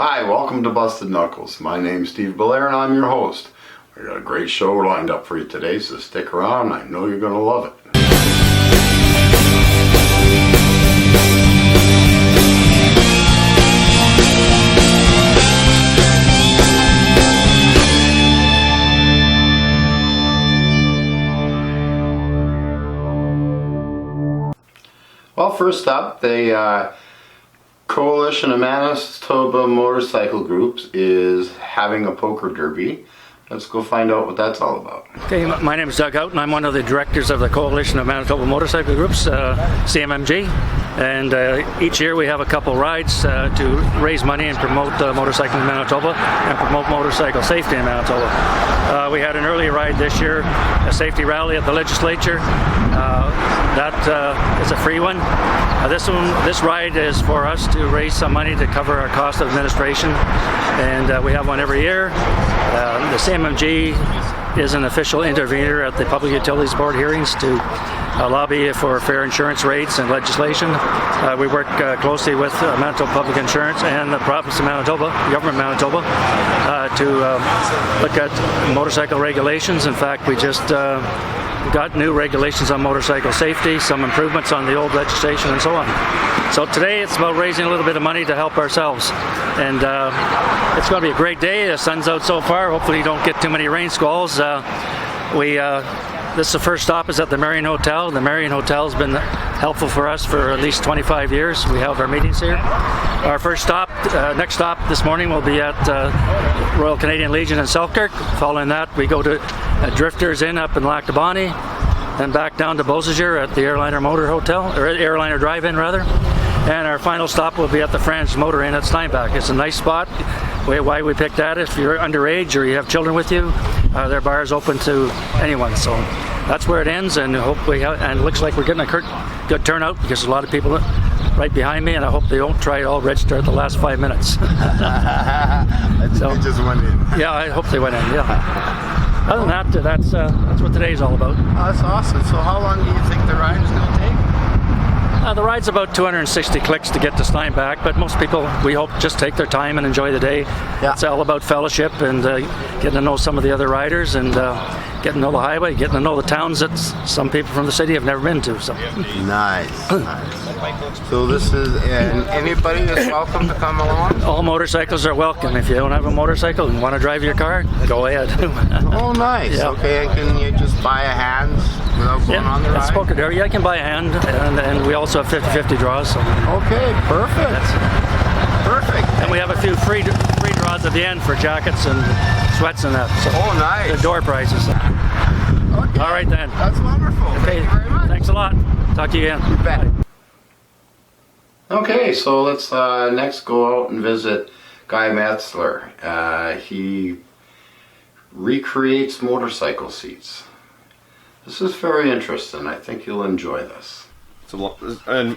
Hi, welcome to Busted Knuckles. My name's Steve Belaire and I'm your host. We got a great show lined up for you today, so stick around. I know you're going to love it. Well, first up, the Coalition of Manitoba Motorcycle Groups is having a poker derby. Let's go find out what that's all about. Okay, my name is Doug Houghton. I'm one of the directors of the Coalition of Manitoba Motorcycle Groups, CMMG. And each year we have a couple rides to raise money and promote motorcycling in Manitoba and promote motorcycle safety in Manitoba. We had an early ride this year, a safety rally at the legislature. That is a free one. This ride is for us to raise some money to cover our cost of administration, and we have one every year. The CMMG is an official intervener at the Public Utilities Board hearings to lobby for fair insurance rates and legislation. We work closely with Manitoba Public Insurance and the province of Manitoba, government of Manitoba, to look at motorcycle regulations. In fact, we just got new regulations on motorcycle safety, some improvements on the old legislation, and so on. So today it's about raising a little bit of money to help ourselves, and it's going to be a great day. The sun's out so far. Hopefully you don't get too many rain squalls. This is the first stop is at the Marion Hotel. The Marion Hotel has been helpful for us for at least 25 years. We have our meetings here. Our first stop, next stop this morning will be at Royal Canadian Legion in Selkirk. Following that, we go to Drifters Inn up in Lac du Bonnet, then back down to Beausejour at the Airliner Motor Hotel, or Airliner Drive-In rather. And our final stop will be at the Franz Motor Inn at Steinbach. It's a nice spot. Why we picked that, if you're underage or you have children with you, their bar is open to anyone. So that's where it ends, and hopefully, and it looks like we're getting a good turnout because there's a lot of people right behind me, and I hope they don't try to all register at the last 5 minutes. I think they just went in. Yeah, I hope they went in, yeah. Other than that, that's what today's all about. That's awesome. So how long do you think the ride is going to take? The ride's about 260 clicks to get to Steinbach, but most people, we hope, just take their time and enjoy the day. Yeah. It's all about fellowship and getting to know some of the other riders and getting to know the highway, getting to know the towns that some people from the city have never been to. So. Nice, nice. So this is, and anybody is welcome to come along? All motorcycles are welcome. If you don't have a motorcycle and want to drive your car, go ahead. Oh, nice. Yeah. Okay, and can you just buy a hand without going on the ride? It's poker derby. Yeah, I can buy a hand, and we also have 50-50 draws. So. Okay, perfect. Perfect. And we have a few free draws at the end for jackets and sweats and that. So oh, nice. The door prizes. Okay. All right then. That's wonderful. Okay. Thank you very much. Thanks a lot. Talk to you again. You bet. Okay, so let's next go out and visit Guy Metzler. He recreates motorcycle seats. This is very interesting. I think you'll enjoy this. And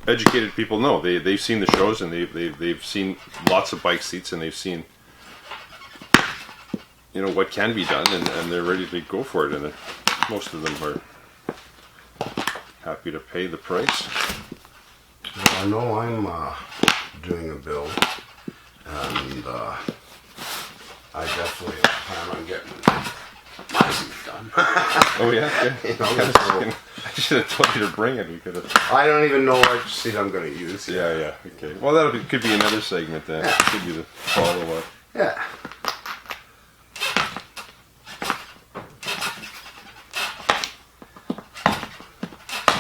educated people know they've seen the shows and they've seen lots of bike seats and they've seen what can be done and they're ready to go for it, and most of them are happy to pay the price. Well, I know I'm doing a build, and I definitely plan on getting my seat done. Oh yeah? I should have told you to bring it. We could have. I don't even know which seat I'm going to use. Yeah. Okay. Well, could be another segment then. Yeah. Could be the follow-up. Yeah.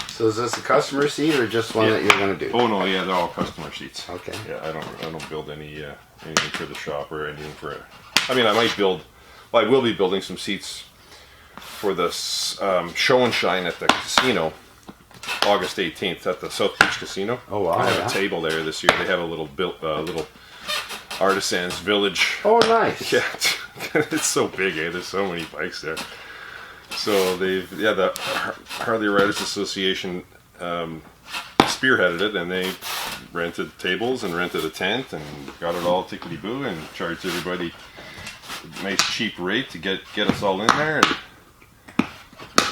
So is this a customer seat or just one that you're going to do? Oh no, yeah, they're all customer seats. Okay. Yeah, I don't build anything for the shop or anything for. I mean, I might build. Well, I will be building some seats for the show and shine at the casino, August 18th at the South Beach Casino. Oh wow! I have a table there this year. They have a little artisans village. Oh nice! Yeah, it's so big. There's so many bikes there. So the Harley Riders Association spearheaded it, and they rented tables and rented a tent and got it all tickety-boo and charged everybody a nice cheap rate to get us all in there.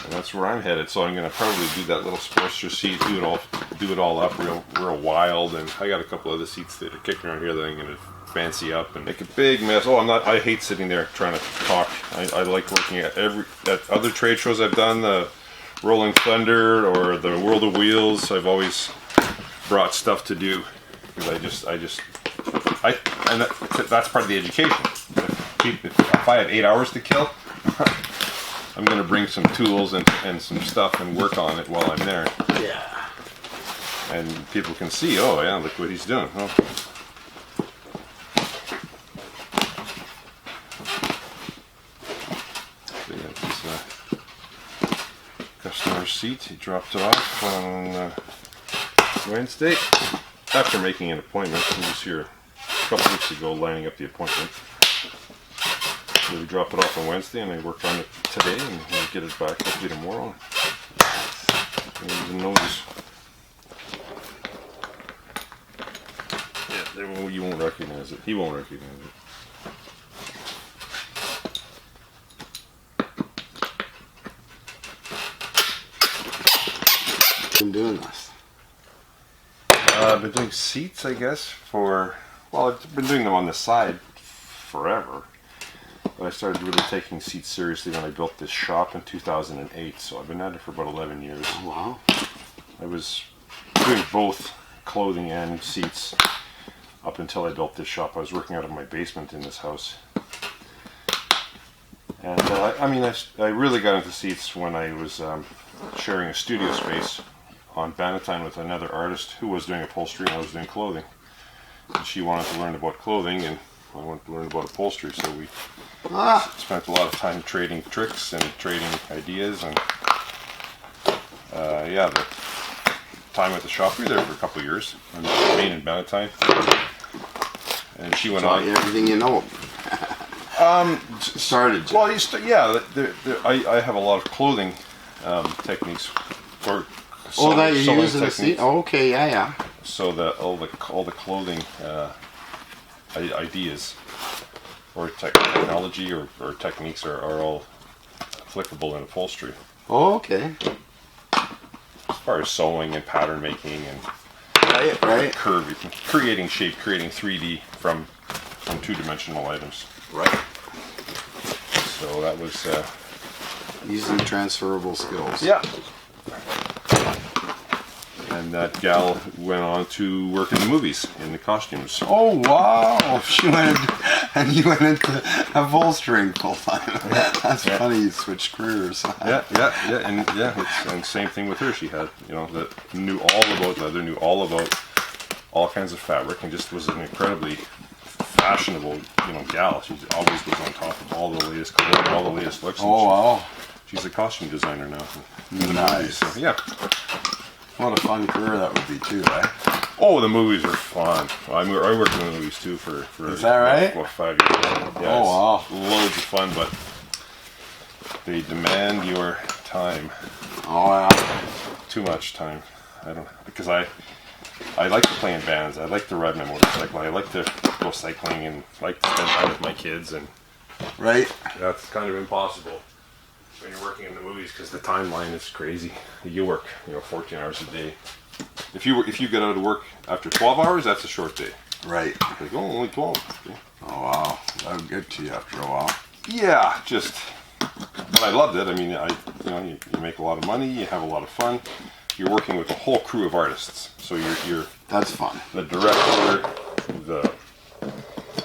And that's where I'm headed. So I'm going to probably do that little Sportster seat, do it all up real wild. And I got a couple other seats that are kicking around here that I'm going to fancy up and make a big mess. Oh, I hate sitting there trying to talk. I like working at other trade shows I've done, the Rolling Thunder or the World of Wheels. I've always brought stuff to do because that's part of the education. If I have 8 hours to kill, I'm going to bring some tools and some stuff and work on it while I'm there. Yeah. And people can see, oh yeah, look what he's doing. Oh. So yeah, this customer seat, he dropped it off on Wednesday after making an appointment. He was here a couple weeks ago lining up the appointment. So we dropped it off on Wednesday and I worked on it today and we'll get it back hopefully tomorrow. And the nose. Yeah, you won't recognize it. He won't recognize it. Been doing this. I've been doing seats, I guess, I've been doing them on the side forever. But I started really taking seats seriously when I built this shop in 2008, so I've been at it for about 11 years. Oh, wow. I was doing both clothing and seats up until I built this shop. I was working out of my basement in this house. And I really got into seats when I was sharing a studio space on Bannatyne with another artist who was doing upholstery and I was doing clothing. And she wanted to learn about clothing and I wanted to learn about upholstery, so we spent a lot of time trading tricks and trading ideas. And the time at the shop, we were there for a couple of years. I'm main in Bannatyne. And she went on. Everything you know. Started. Well, I have a lot of clothing techniques for. That you use in the seat? Oh, okay, yeah. So all the clothing ideas or technology or techniques are all applicable in upholstery. Oh, okay. As far as sewing and pattern making and Right. creating shape, creating 3D from two-dimensional items. Right. So that was Using transferable skills. yeah. And that gal went on to work in the movies, in the costumes. Oh, wow. She went and you went into upholstering full time. That's funny, you switched careers. And same thing with her. She had, that knew all about all kinds of fabric and just was an incredibly fashionable, gal. She always was on top of all the latest clothing, all the latest looks. Oh, wow. She's a costume designer now. Nice. So, yeah. What a fun career that would be too, eh? Oh, the movies are fun. I worked in the movies too for Is that right? About 5 years. Yeah, oh, wow. Loads of fun, but they demand your time. Oh, yeah. Too much time. Because I like to play in bands. I like to ride my motorcycle. I like to go cycling and like to spend time with my kids. And Right. that's kind of impossible when you're working in the movies because the timeline is crazy. You work, 14 hours a day. If you get out of work after 12 hours, that's a short day. Right. Like, only 12. Okay. Oh, wow. That would get to you after a while. Yeah, but I loved it. I mean, you make a lot of money, you have a lot of fun. You're working with a whole crew of artists. So you're That's fun. the director,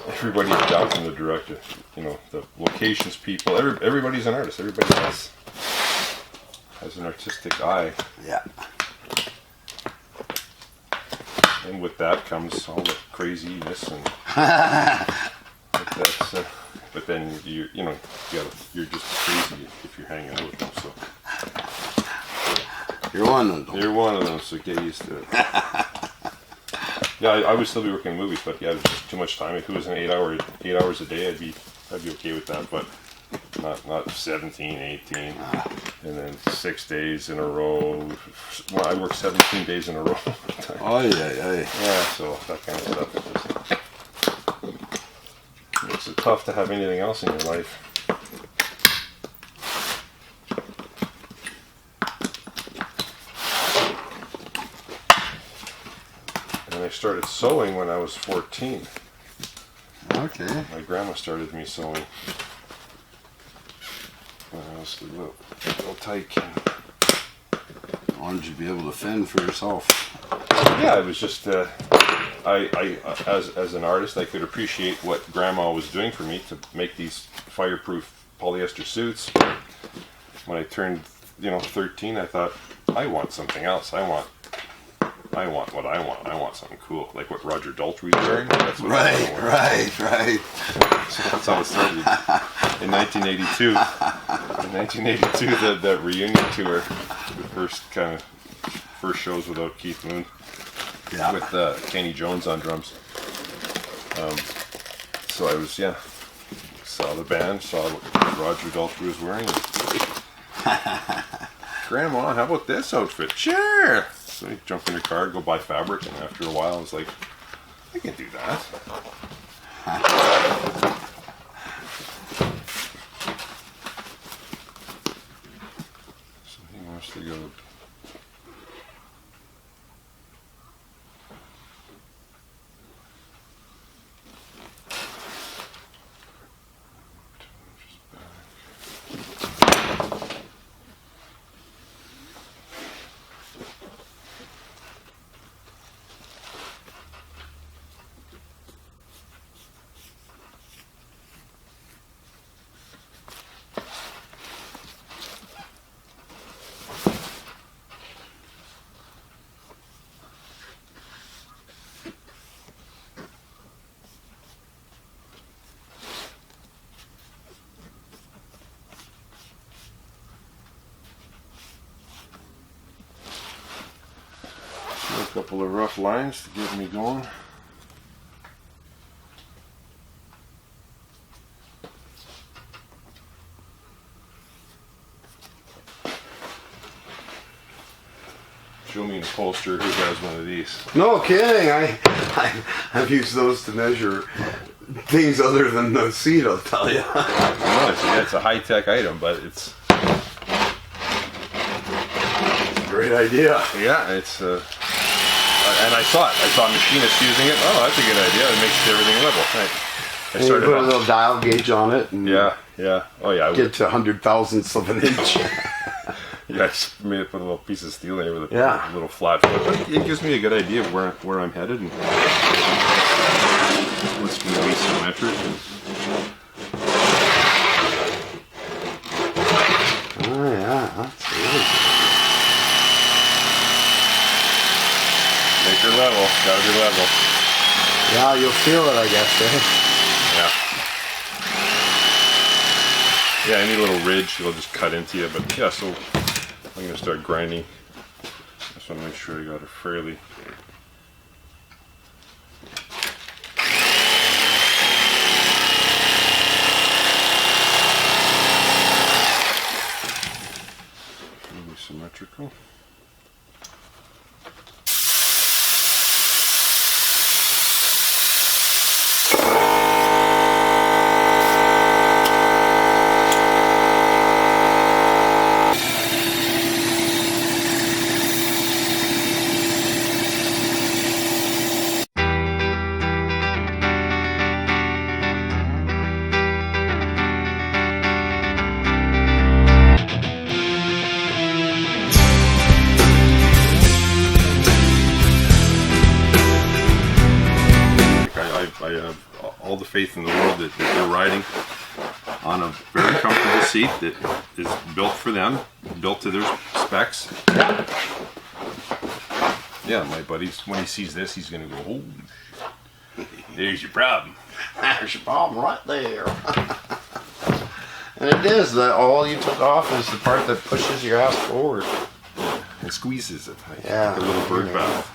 everybody down from the director, the locations people, everybody's an artist. Everybody has an artistic eye. Yeah. And with that comes all the craziness and but then you're just crazy if you're hanging out with them. So You're one of them. you're one of them, so get used to it. Yeah, I would still be working in movies, but yeah, it's just too much time. If it was an 8 hours a day, I'd be okay with that, but not 17, 18, and then 6 days in a row. Well, I work 17 days in a row. Oh, yeah. Yeah, so that kind of stuff. Makes it tough to have anything else in your life. And I started sewing when I was 14. Okay. My grandma started me sewing when I was a little tyke. Wanted you to be able to fend for yourself. Yeah, it was just as an artist, I could appreciate what Grandma was doing for me to make these fireproof polyester suits. When I turned, 13, I thought, I want something else. I want what I want. I want something cool, like what Roger Daltrey's wearing. That's what I want. Right. So that's how it started. In 1982. In 1982, that reunion tour, the first shows without Keith Moon. Yeah. With Kenny Jones on drums. So I was, saw the band, saw what Roger Daltrey was wearing. Grandma, how about this outfit? Sure! So I jumped in the car, go buy fabric, and after a while I was like, I can do that. So he wants to go. A couple of rough lines to get me going. Show me an upholsterer who has one of these. No kidding. I've used those to measure things other than the seat, I'll tell you. It's a high-tech item, but it's a great idea. Yeah, it's and I saw machinists using it. Oh, that's a good idea. It makes everything level. Right. And you put a little dial gauge on it. And yeah. Oh yeah. Get to 100,000ths of an inch. Yeah, I just made it put a little piece of steel in there with a little flat foot. But it gives me a good idea of where I'm headed and what's going to be symmetric. Oh yeah, that's really good. Make her level. Gotta be level. Yeah, you'll feel it, I guess, eh? Yeah. Yeah, any little ridge, it'll just cut into you. But yeah, so I'm going to start grinding. Just want to make sure I got it fairly. Fairly symmetrical. I have all the faith in the world that they're riding on a very comfortable seat that is built for them, built to their specs. Yeah, my buddy's, when he sees this, he's going to go, holy shit, there's your problem. There's your problem right there. And it is, that all you took off is the part that pushes your ass forward. And squeezes it, like Yeah. a little bird bath.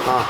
Huh.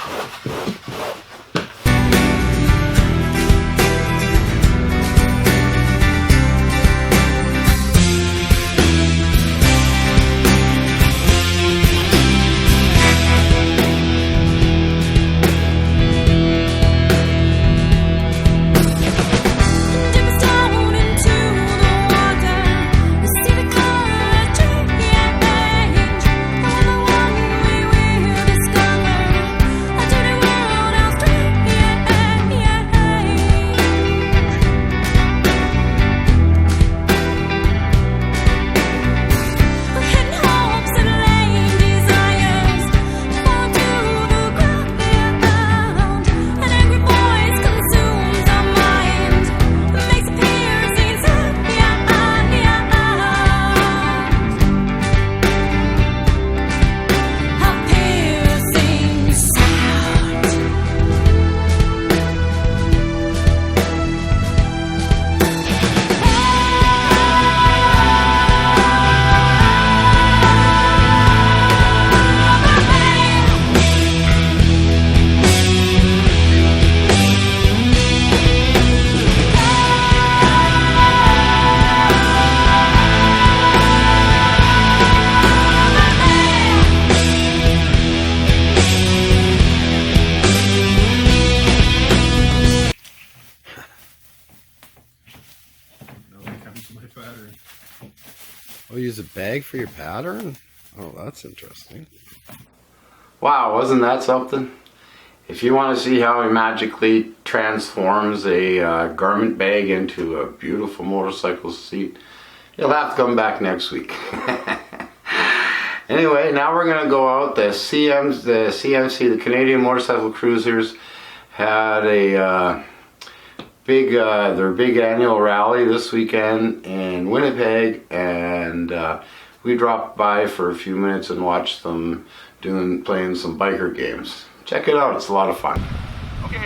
Oh, use a bag for your pattern? Oh, that's interesting. Wow, wasn't that something? If you want to see how he magically transforms a garment bag into a beautiful motorcycle seat, you'll have to come back next week. Anyway, now we're going to go out. The CMC, the Canadian Motorcycle Cruisers, had a their big annual rally this weekend in Winnipeg, and we dropped by for a few minutes and watched them playing some biker games. Check it out, it's a lot of fun. Okay,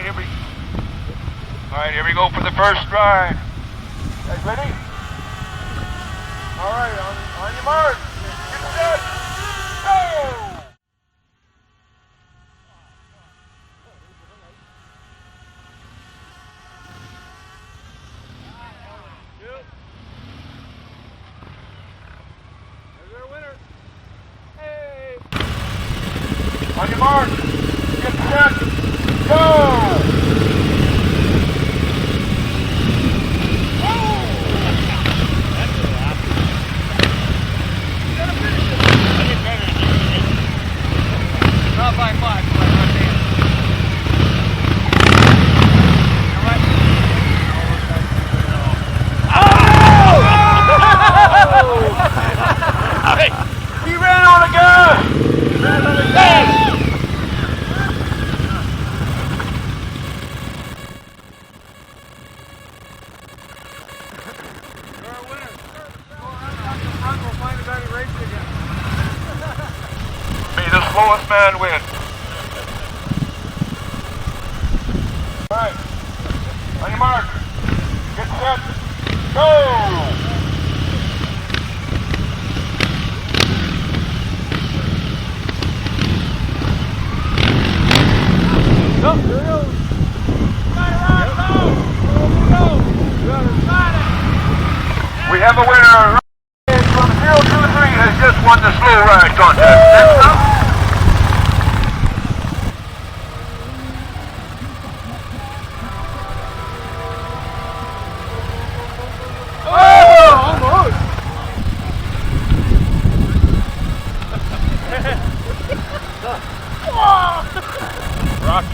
Alright, here we go for the first ride. Guys ready? Alright, on your mark. Get set. Go! There's our winner. Hey! On your mark. Get set. Go! Slowest man win. Alright. On your mark. Get set. Go! Go! Here we go. We have a winner. From 023 has just won the slow ride contest. Next up. Rock.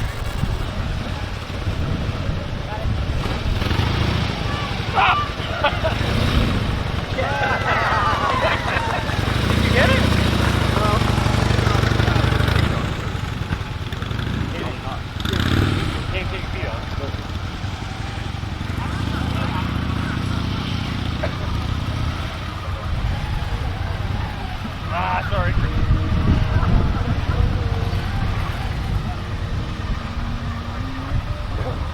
Sorry.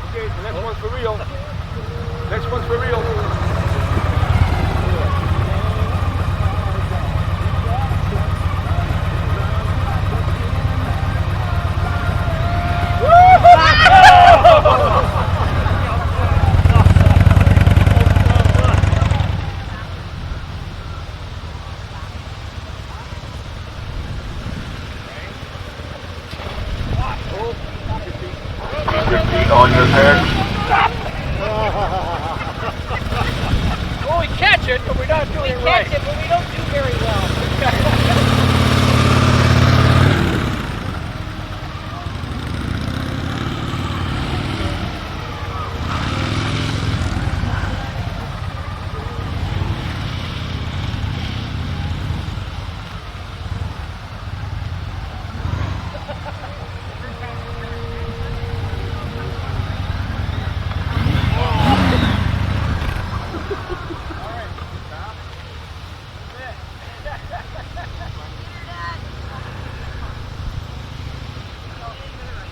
Okay, the next one's for real. Next one's for real. On your head. Well, we catch it, but we're not doing it right. We catch it, but we don't do very well.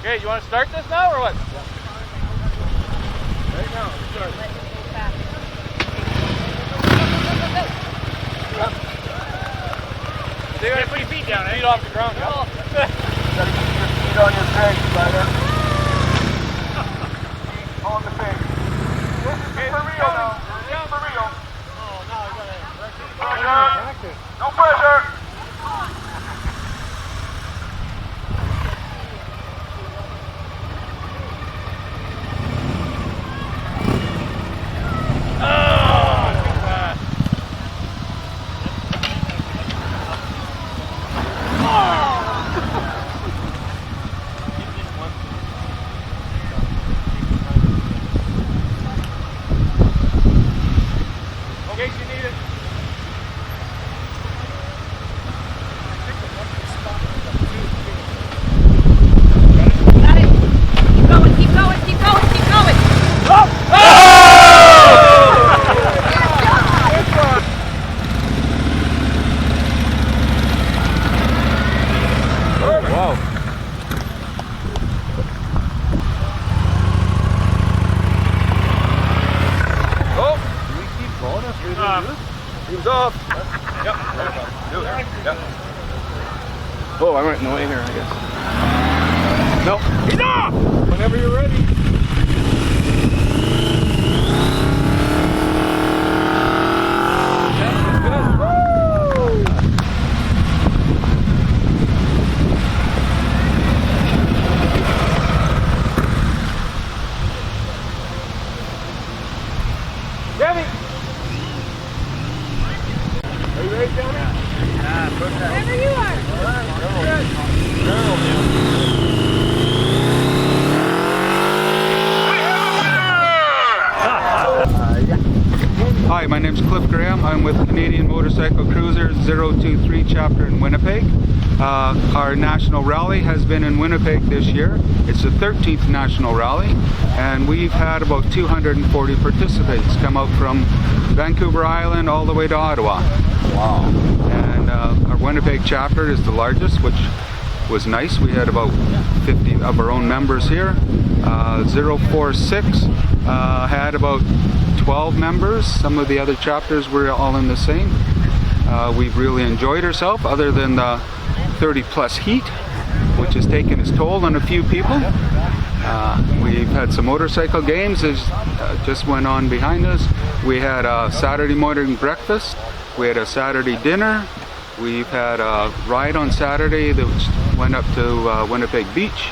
Okay, you want to start this now or what? Right now, start. You gotta put your feet down, feet off the ground. You gotta keep your feet on your pegs, brother. On the pegs. This is for real now. This is for real. Oh, no, I gotta pressure. No pressure. Beam's off. Yep. Do it. Yep. Oh, I went in the way here, I guess. Nope. He's off! Whenever you're ready. Ready? Are you ready, Johnny? Whenever you are. Hi, my name's Cliff Graham. I'm with Canadian Motorcycle Cruisers 023 chapter in Winnipeg. Our national rally has been in Winnipeg this year. It's the 13th national rally, and we've had about 240 participants come out from Vancouver Island all the way to Ottawa. Wow. And our Winnipeg chapter is the largest, which was nice. We had about 50 of our own members here. 046 had about 12 members. Some of the other chapters were all in the same. We've really enjoyed ourselves, other than the 30 plus heat, which has taken its toll on a few people. We've had some motorcycle games that just went on behind us. We had a Saturday morning breakfast. We had a Saturday dinner. We've had a ride on Saturday that went up to Winnipeg Beach.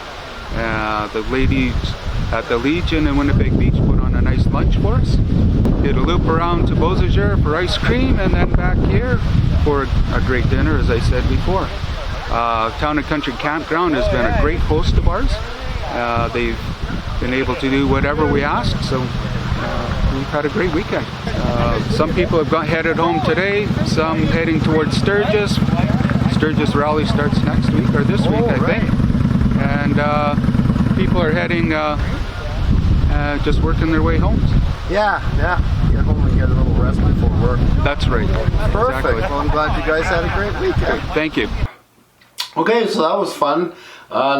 The ladies at the Legion in Winnipeg Beach put on a nice lunch for us. Did a loop around to Beausejour for ice cream, and then back here for a great dinner, as I said before. Town and Country Campground has been a great host of ours. They've been able to do whatever we asked, so we've had a great weekend. Some people have headed home today, some heading towards Sturgis. Sturgis rally starts next week, or this week, I think. And people are heading, just working their way home. Yeah. Get home and get a little rest before work. That's right. Perfect. Exactly. Well, I'm glad you guys had a great weekend. Thank you. Okay, so that was fun.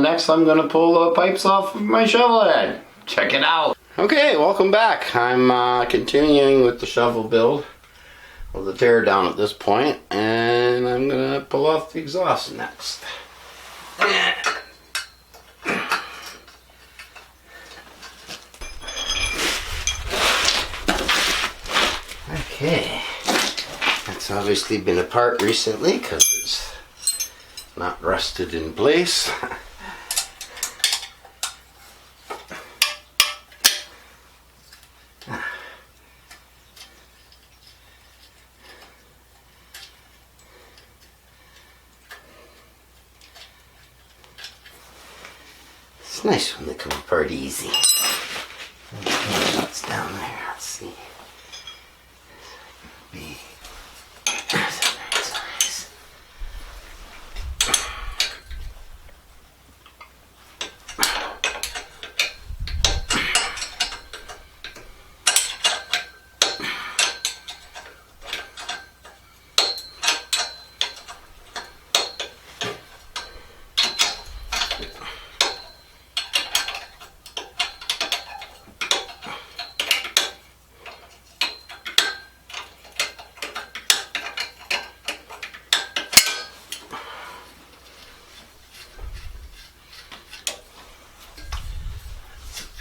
Next I'm going to pull the pipes off of my shovel head. Check it out. Okay, welcome back. I'm continuing with the shovel build of the tear down at this point, and I'm going to pull off the exhaust next. Okay, that's obviously been apart recently because it's not rusted in place. It's nice when they come apart easy. Okay, what's down there? Let's see.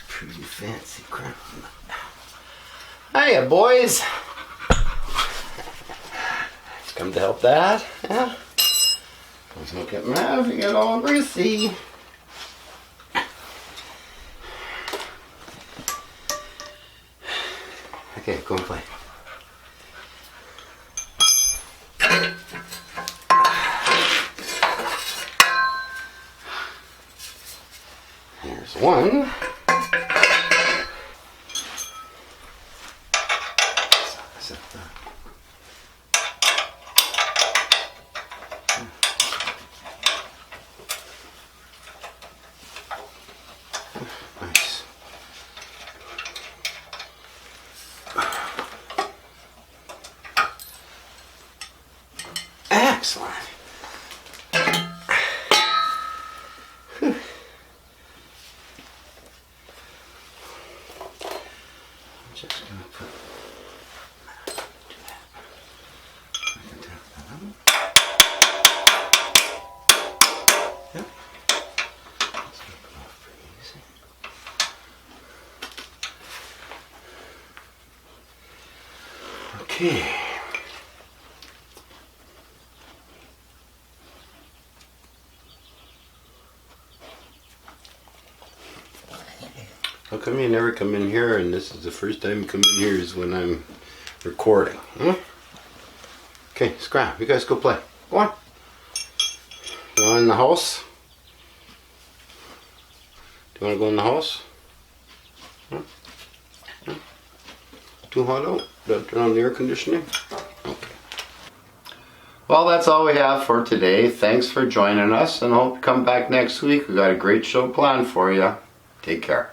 Pretty fancy crown. Hiya, boys. Come to help Dad? Yeah? Don't get mad if you get all greasy. Okay, go and play. Here's one. Nice. Excellent. Whew. I'm just going to put Okay. How come you never come in here and this is the first time you come in here is when I'm recording? Huh? Okay, scram, you guys go play. Go on. Go on in the house. Do you want to go in the house? Huh? Huh? Too hot out? Don't turn on the air conditioning? Okay. Well, that's all we have for today. Thanks for joining us and hope you come back next week. We got a great show planned for you. Take care.